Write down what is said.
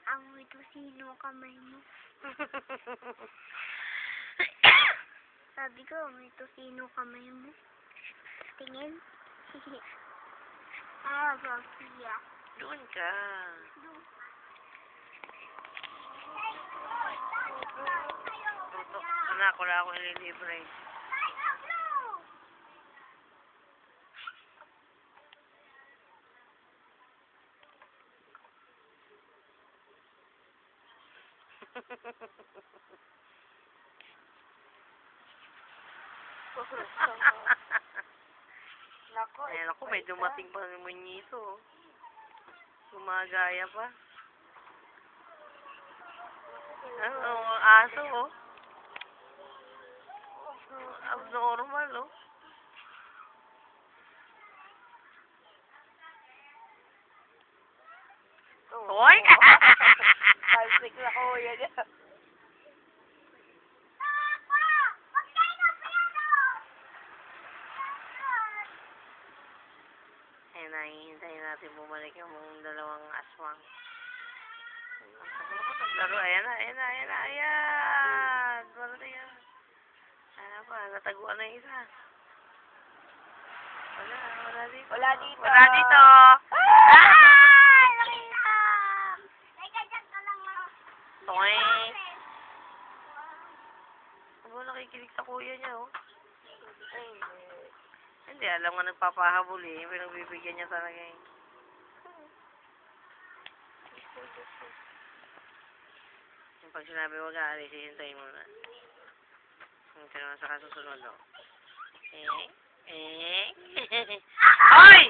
Amoy tosino kamay mo. Sabi ko, may tosino kamay mo. Tingin. Sophia. Doon ka. Tutok. Anak, wala akong ililibre. Ayan ako, may dumating pa ng munyito. Gumagaya pa. Ano, aso, oh. Abnormal, oh. Hoy! Palsik na kuya niya. Ayan na, hihintayin natin bumalik yung dalawang aswang. Laro, ayan na. Wala na yan. Ayan pa, nataguan na yung isa. Wala dito. Wala dito. Wala dito. Ay! Nakita! Teka, dyan ka lang ako. Toing. Ano, nakikinig sa kuya niya, oh. Hindi, alam nga nagpapahabol eh. Pinagbibigyan niya talaga eh. Yung pag sinabi wag aalis, hihintayin mo na. Hintayin mo na sa kasusunod, oh. Hoy!